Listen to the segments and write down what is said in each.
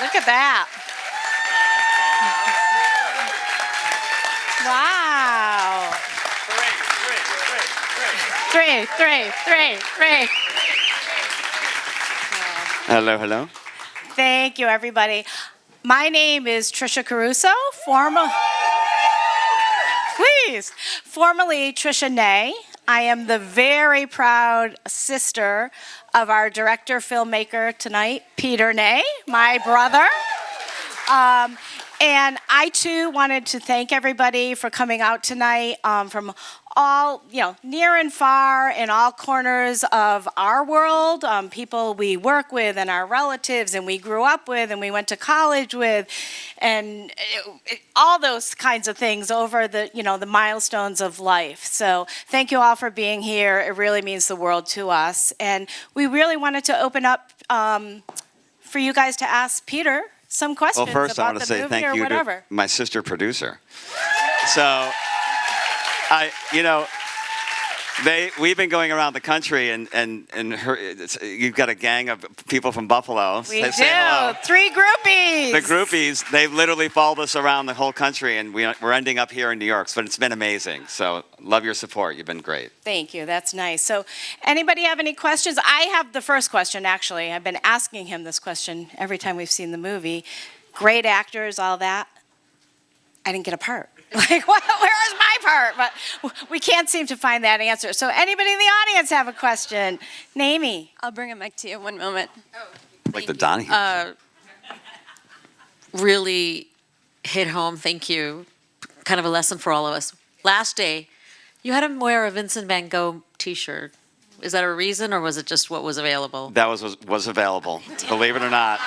Look at that. Wow. Three. Hello, hello. Thank you, everybody. My name is Tricia Caruso, formerly Tricia Ney. I am the very proud sister of our director, filmmaker tonight, Peter Ney, my brother. And I too wanted to thank everybody for coming out tonight from all, near and far in all corners of our world, people we work with and our relatives and we grew up with and we went to college with, and all those kinds of things over the, the milestones of life. So thank you all for being here. It really means the world to us. And we really wanted to open up for you guys to ask Peter some questions Well, first, I about want to the say movie thank or you whatever. to my sister producer. So, we've been going around the country, and you've got a gang of people from Buffalo. We do. Say hello. 3 groupies. The groupies, they've literally followed us around the whole country, and we're ending up here in New York. So it's been amazing. So love your support. You've been great. Thank you. That's nice. So anybody have any questions? I have the first question, actually. I've been asking him this question every time we've seen the movie. Great actors, all that. I didn't get a part. Like, where's my part? But we can't seem to find that answer. So anybody in the audience have a question? Namie. I'll bring a mic to you. 1 moment. Like the Donahue. Really hit home. Thank you. Kind of a lesson for all of us. Last day, you had him wear a Vincent van Gogh T-shirt. Is that a reason, or was it just what was available? That was available, believe it or not.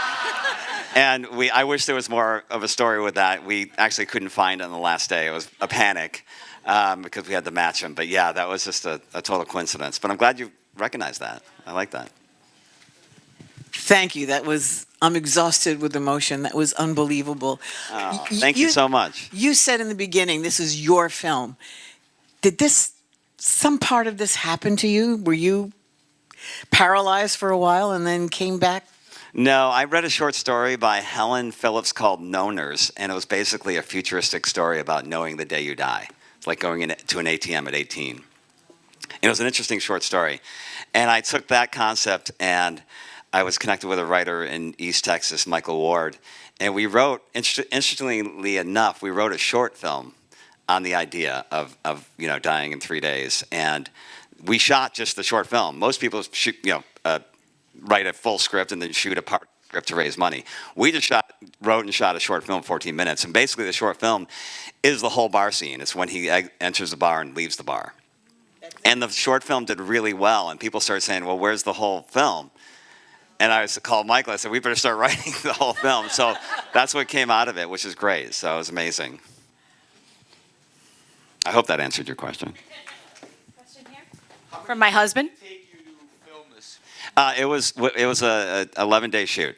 And I wish there was more of a story with that. We actually couldn't find it on the last day. It was a panic because we had to match them. But yeah, that was just a total coincidence. But I'm glad you recognized that. I like that. Thank you. I'm exhausted with emotion. That was unbelievable. Oh, thank you so much. You said in the beginning, this is your film. Did some part of this happen to you? Were you paralyzed for a while and then came back? No, I read a short story by Helen Phillips called Knowers, and it was basically a futuristic story about knowing the day you die. It's like going into an ATM at 18. And it was an interesting short story. And I took that concept, and I was connected with a writer in East Texas, Michael Ward, and we wrote, interestingly enough, we wrote a short film on the idea of dying in 3 days. And we shot just the short film. Most people shoot, write a full script and then shoot a part script to raise money. We just wrote and shot a short film, 14 minutes. And basically the short film is the whole bar scene. It's when he enters the bar and leaves the bar. And the short film did really well. And people started saying, well, where's the whole film? And I called Michael. I said, we better start writing the whole film. So that's what came out of it, which is great. So it was amazing. I hope that answered your question. Question here? From my husband. It was a 11-day shoot.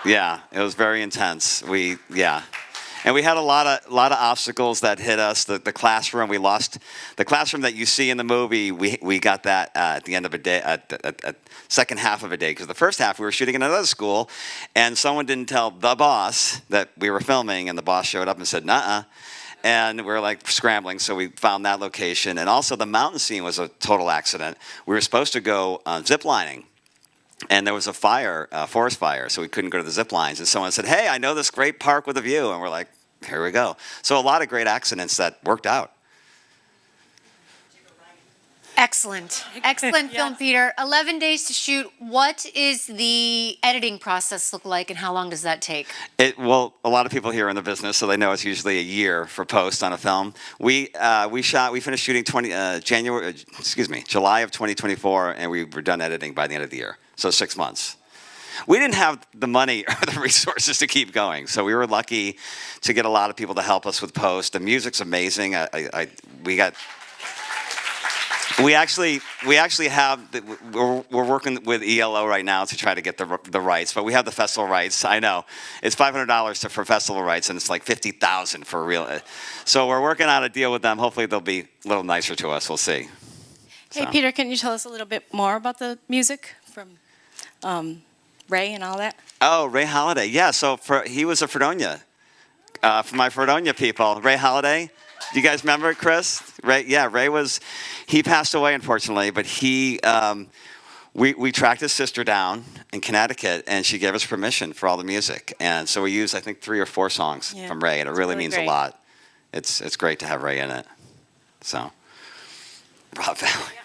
Yeah, it was very intense. And we had a lot of obstacles that hit us. The classroom, we lost the classroom that you see in the movie. We got that at the end of a day, at second half of a day, because the first half we were shooting in another school, and someone didn't tell the boss that we were filming, and the boss showed up and said, "Nuh-uh." And we were like scrambling, so we found that location. And also the mountain scene was a total accident. We were supposed to go zip lining, and there was a fire, forest fire, so we couldn't go to the zip lines. And someone said, hey, I know this great park with a view. And we're like, here we go. So a lot of great accidents that worked out. Excellent. Excellent film, Peter. 11 days to shoot. What is the editing process look like, and how long does that take? Well, a lot of people here are in the business, so they know it's usually a year for post on a film. We finished shooting July of 2024, and we were done editing by the end of the year. So 6 months. We didn't have the money or the resources to keep going, so we were lucky to get a lot of people to help us with post. The music's amazing. We actually have we're working with ELO right now to try to get the rights, but we have the festival rights. I know it's $500 for festival rights, and it's like $50,000 for real. So we're working out a deal with them. Hopefully they'll be a little nicer to us. We'll see. Hey, Peter, can you tell us a little bit more about the music from Ray and all that? Oh, Ray Holiday. Yeah, so he was a Fredonia. For my Fredonia people, Ray Holiday. Do you guys remember Chris? Ray was, he passed away unfortunately, but we tracked his sister down in Connecticut, and she gave us permission for all the music. And so we used, I think, 3 or 4 songs from Ray, and it really means great. a lot. It's great to have Ray in it. So, Rob Valley.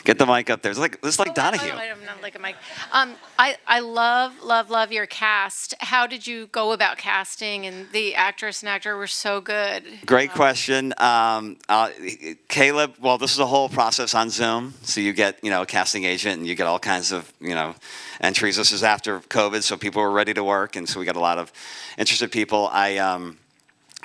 Get the mic up there. It's like Donahue. I'm not like a mic. I love your cast. How did you go about casting? And the actress and actor were so good. Great question. Caleb, well, this is a whole process on Zoom. So you get, a casting agent, and you get all kinds of, entries. This is after COVID, so people were ready to work, and so we got a lot of interested people.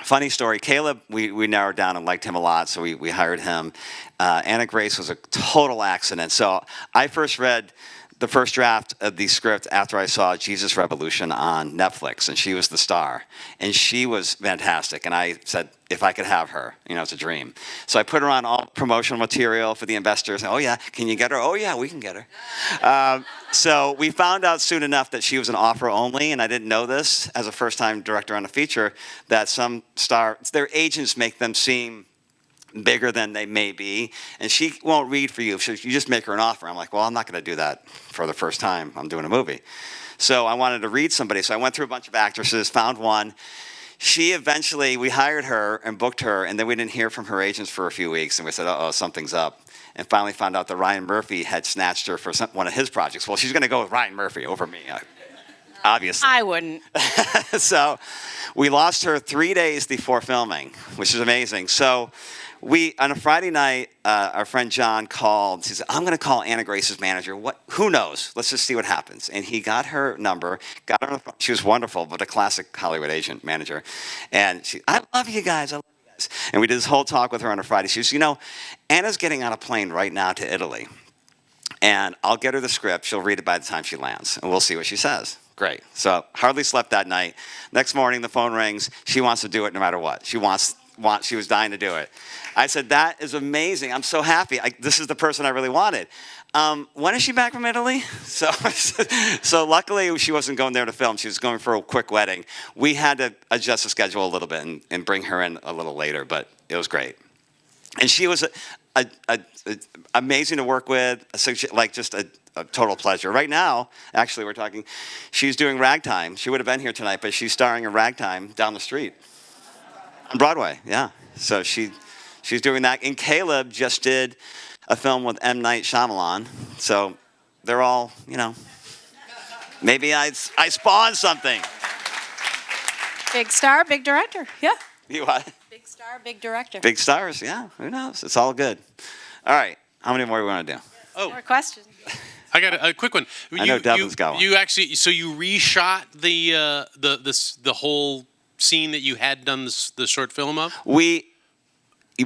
Funny story, Caleb, we narrowed down and liked him a lot, so we hired him. Anna Grace was a total accident. So I first read the first draft of the script after I saw Jesus Revolution on Netflix, and she was the star. And she was fantastic, and I said, if I could have her, it's a dream. So I put her on all promotional material for the investors. Oh yeah, can you get her? Oh yeah, we can get her. So we found out soon enough that she was an offer only, and I didn't know this as a first-time director on a feature, that some their agents make them seem bigger than they may be, and she won't read for you. So you just make her an offer. I'm like, well, I'm not going to do that for the first time I'm doing a movie. So I wanted to read somebody. So I went through a bunch of actresses, found one. We hired her and booked her, and then we didn't hear from her agents for a few weeks, and we said, uh-oh, something's up. And finally found out that Ryan Murphy had snatched her for one of his projects. Well, she's going to go with Ryan Murphy over me, obviously. I wouldn't. So we lost her 3 days before filming, which is amazing. So on a Friday night, our friend John called. He said, I'm going to call Anna Grace's manager. Who knows? Let's just see what happens. And he got her number, got her on the phone. She was wonderful, but a classic Hollywood agent manager. And I love you guys. I love you guys. And we did this whole talk with her on a Friday. She said, Anna's getting on a plane right now to Italy. And I'll get her the script. She'll read it by the time she lands. And we'll see what she says. Great. So hardly slept that night. Next morning, the phone rings. She wants to do it no matter what. She was dying to do it. I said, that is amazing. I'm so happy. This is the person I really wanted. When is she back from Italy? So luckily she wasn't going there to film. She was going for a quick wedding. We had to adjust the schedule a little bit and bring her in a little later, but it was great. And she was amazing to work with, just a total pleasure. Right now, actually, we're talking, she's doing Ragtime. She would have been here tonight, but she's starring in Ragtime down the street. On Broadway, yeah. So she's doing that. And Caleb just did a film with M. Night Shyamalan. So they're all, maybe I spawned something. Big star, big director. Yeah. You what? Big star, big director. Big stars, yeah. Who knows? It's all good. All right. How many more do we want to do? More questions. I got a quick one. I know Devin's got one. You actually, so you reshot the whole scene that you had done the short film of?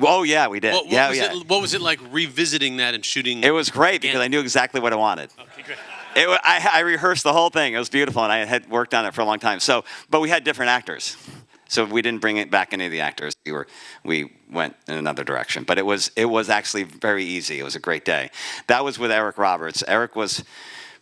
Oh yeah, we did. What was it like revisiting that and shooting? It was great again? because I knew exactly what I wanted. Okay, great. I rehearsed the whole thing. It was beautiful, and I had worked on it for a long time. But we had different actors, so we didn't bring it back any of the actors. We went in another direction. But it was actually very easy. It was a great day. That was with Eric Roberts. Eric was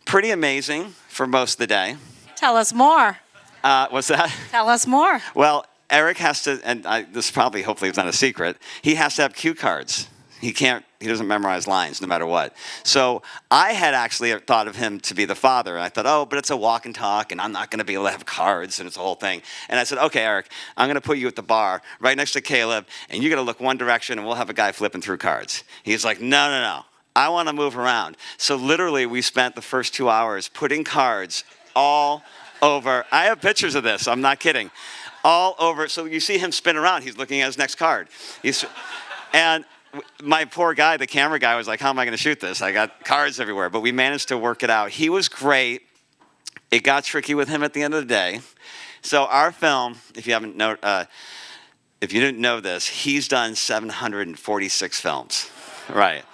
pretty amazing for most of the day. Tell us more. What's that? Tell us more. Well, Eric has to, and this probably, hopefully, is not a secret. He has to have cue cards. He doesn't memorize lines no matter what. So I had actually thought of him to be the father. And I thought, but it's a walk and talk, and I'm not going to be able to have cards, and it's a whole thing. And I said, okay, Eric, I'm going to put you at the bar right next to Caleb, and you're going to look one direction, and we'll have a guy flipping through cards. He's like, no. I want to move around. So literally, we spent the first 2 hours putting cards all over. I have pictures of this. I'm not kidding. All over. So you see him spin around. He's looking at his next card. And my poor guy, the camera guy, was like, how am I going to shoot this? I got cards everywhere. But we managed to work it out. He was great. It got tricky with him at the end of the day. So our film, if you didn't know this, he's done 746 films. Right.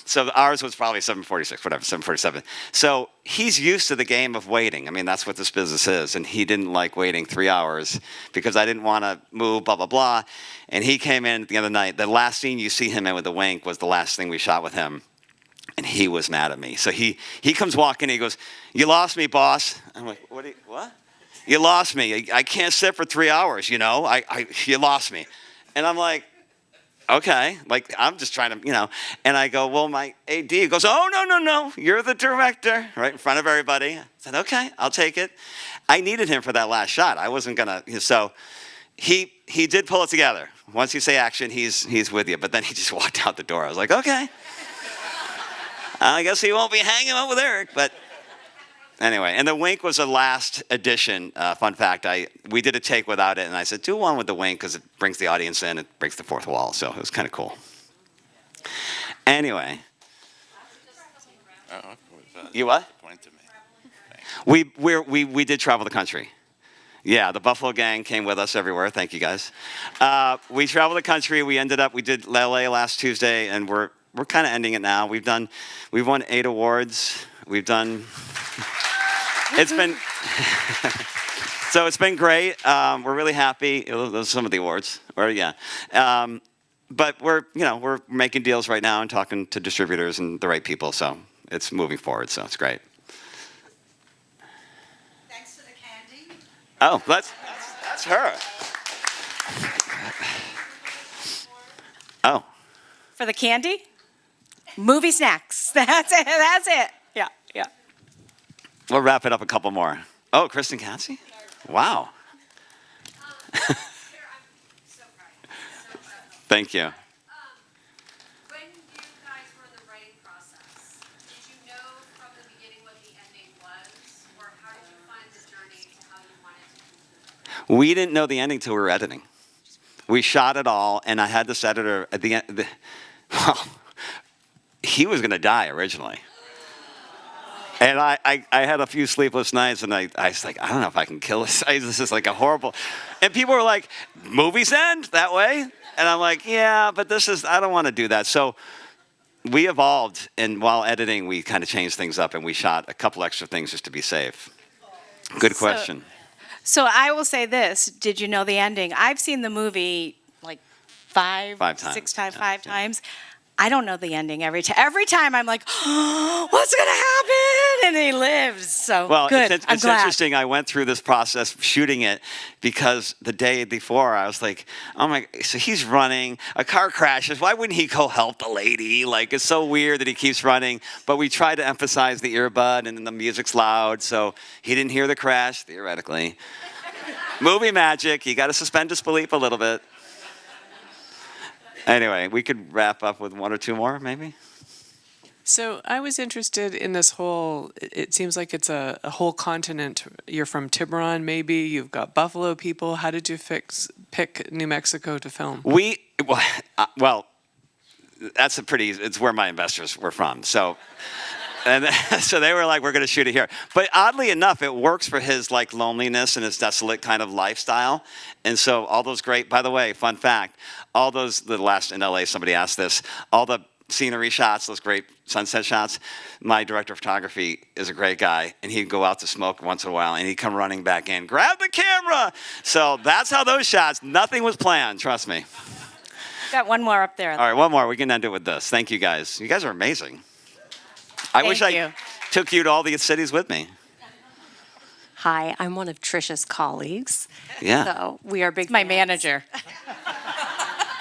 So ours was probably 747. So he's used to the game of waiting. I mean, that's what this business is. And he didn't like waiting 3 hours because I didn't want to move, blah, blah, blah. And he came in at the end of the night. The last scene you see him in with the wink was the last thing we shot with him. And he was mad at me. So he comes walking, and he goes, "You lost me, boss." I'm like, what? You lost me. I can't sit for 3 hours, you know? You lost me. And I'm like, okay. Like, I'm just trying to, you know. And I go, well, my AD goes, "Oh, no. You're the director," right in front of everybody. I said, okay, I'll take it. I needed him for that last shot. I wasn't going to, so he did pull it together. Once you say action, he's with you. But then he just walked out the door. I was like, okay. I guess he won't be hanging out with Eric, but anyway. And the wink was a last addition. Fun fact, we did a take without it, and I said, do one with the wink because it brings the audience in, it breaks the fourth wall, so it was kind of cool. Anyway. You what? Point to me. We did travel the country. Yeah, the Buffalo gang came with us everywhere. Thank you, guys. We traveled the country. We did LA last Tuesday, and we're kind of ending it now. We've won 8 awards. It's been so it's been great. We're really happy. Those are some of the awards. But we're making deals right now and talking to distributors and the right people. So it's moving forward. So it's great. Thanks for the candy. Oh, that's her. Oh. For the candy? Movie snacks. That's it. Yeah. We'll wrap it up a couple more. Oh, Kristen Cassie? Wow. Thank you. When you guys were in the writing process, did you know from the beginning what the ending was, or how did you find the journey to how you wanted to conclude it? We didn't know the ending till we were editing. We shot it all, and I had this editor at the end. Well, he was going to die originally. And I had a few sleepless nights, and I was like, I don't know if I can kill this. This is like a horrible. And people were like, movies end that way? And I'm like, yeah, but I don't want to do that. So we evolved, and while editing, we kind of changed things up, and we shot a couple extra things just to be safe. Good question. So I will say this. Did you know the ending? I've seen the movie like five times. 6 times, Yeah, 5 yeah. times. I don't know the ending every time. Every time I'm like, oh, what's going to happen? And he lives. So Well, good. it's I'm glad. interesting. I went through this process shooting it because the day before I was like, oh my, so he's running, a car crashes. Why wouldn't he go help the lady? Like, it's so weird that he keeps running. But we tried to emphasize the earbud, and then the music's loud, so he didn't hear the crash, theoretically. Movie magic. You got to suspend disbelief a little bit. Anyway, we could wrap up with 1 or 2 more, maybe. So I was interested in this whole, it seems like it's a whole continent. You're from Tiburon, maybe. You've got Buffalo people. How did you pick New Mexico to film? Well, it's where my investors were from. So, and so they were like, we're going to shoot it here. But oddly enough, it works for his like loneliness and his desolate kind of lifestyle. And so all those great, by the way, fun fact, the last in LA, somebody asked this, all the scenery shots, those great sunset shots, my director of photography is a great guy, and he'd go out to smoke once in a while, and he'd come running back in, grab the camera. So that's how those shots, nothing was planned, trust me. Got one more up there. All right, one more. We can end it with this. Thank you, guys. You guys are amazing. I wish I took you to all these cities with me. Hi, I'm one of Tricia's colleagues. Yeah. So we are big My fans. manager.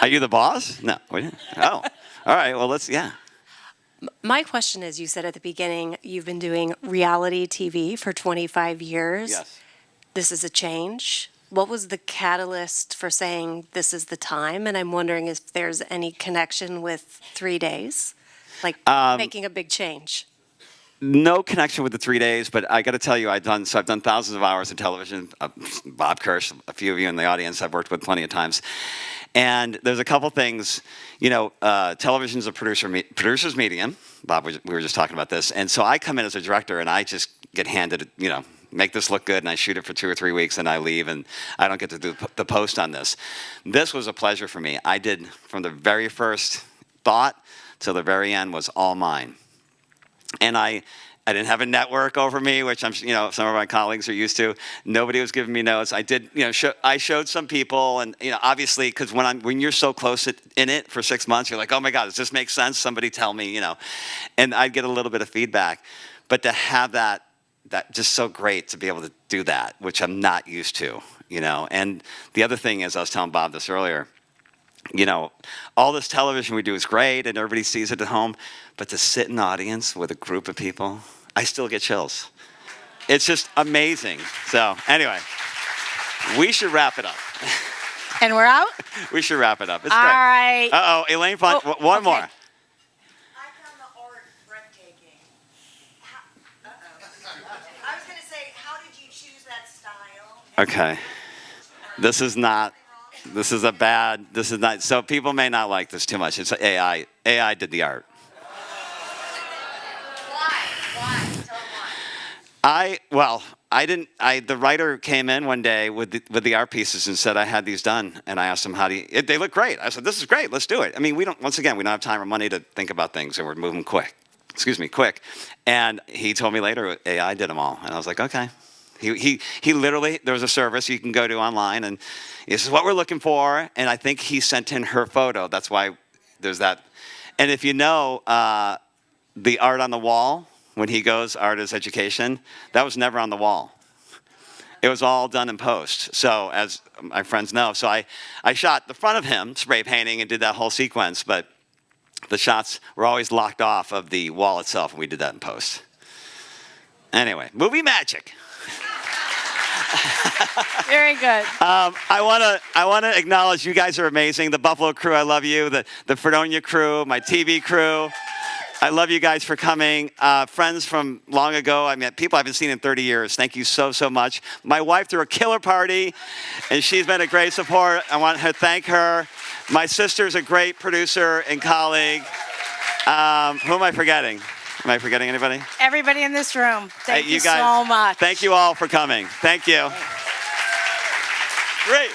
Are you the boss? No. Oh. All right. Well, yeah. My question is, you said at the beginning you've been doing reality TV for 25 years. Yes. This is a change. What was the catalyst for saying this is the time? And I'm wondering if there's any connection with 3 days, like making a big change. No connection with the 3 days, but I got to tell you, I've done thousands of hours of television. Bob Kirsch, a few of you in the audience, I've worked with plenty of times. And there's a couple things, television's a producer's medium. Bob, we were just talking about this. And so I come in as a director, and I just get handed, make this look good, and I shoot it for 2 or 3 weeks, and I leave, and I don't get to do the post on this. This was a pleasure for me. I did, from the very first thought till the very end, was all mine. And I didn't have a network over me, which some of my colleagues are used to. Nobody was giving me notes. I did, I showed some people, and obviously, because when you're so close in it for 6 months, you're like, oh my God, does this make sense? Somebody tell me, and I'd get a little bit of feedback, but to have that just so great to be able to do that, which I'm not used to, And the other thing is, I was telling Bob this earlier. All this television we do is great and everybody sees it at home, but to sit in an audience with a group of people, I still get chills. It's just amazing. So anyway, we should wrap it up. And we're out? We should wrap it up. It's All great. right. Uh-oh, Elaine, one okay. more. I found the art breathtaking. I was going to say, how did you choose that style? Okay. This is not, so people may not like this too much. It's AI. AI did the art. Why? Tell them why. The writer came in one day with the art pieces and said I had these done, and I asked him they look great. I said, this is great, let's do it. I mean, we don't have time or money to think about things, and we're moving quick. And he told me later, AI did them all, and I was like, okay. He literally, there was a service you can go to online, and this is what we're looking for, and I think he sent in her photo. That's why there's that. And if the art on the wall, when he goes, art is education, that was never on the wall. It was all done in post. So as my friends know, so I shot the front of him, spray painting, and did that whole sequence, but the shots were always locked off of the wall itself, and we did that in post. Anyway, movie magic. Very good. I want to acknowledge you guys are amazing. The Buffalo crew, I love you. The Fredonia crew, my TV crew. I love you guys for coming. Friends from long ago. I mean, people I haven't seen in 30 years. Thank you so much. My wife threw a killer party, and she's been a great support. I want to thank her. My sister's a great producer and colleague. Who am I forgetting? Am I forgetting anybody? Everybody in this room. Thank you guys, so much. Thank you all for coming. Thank you. Great.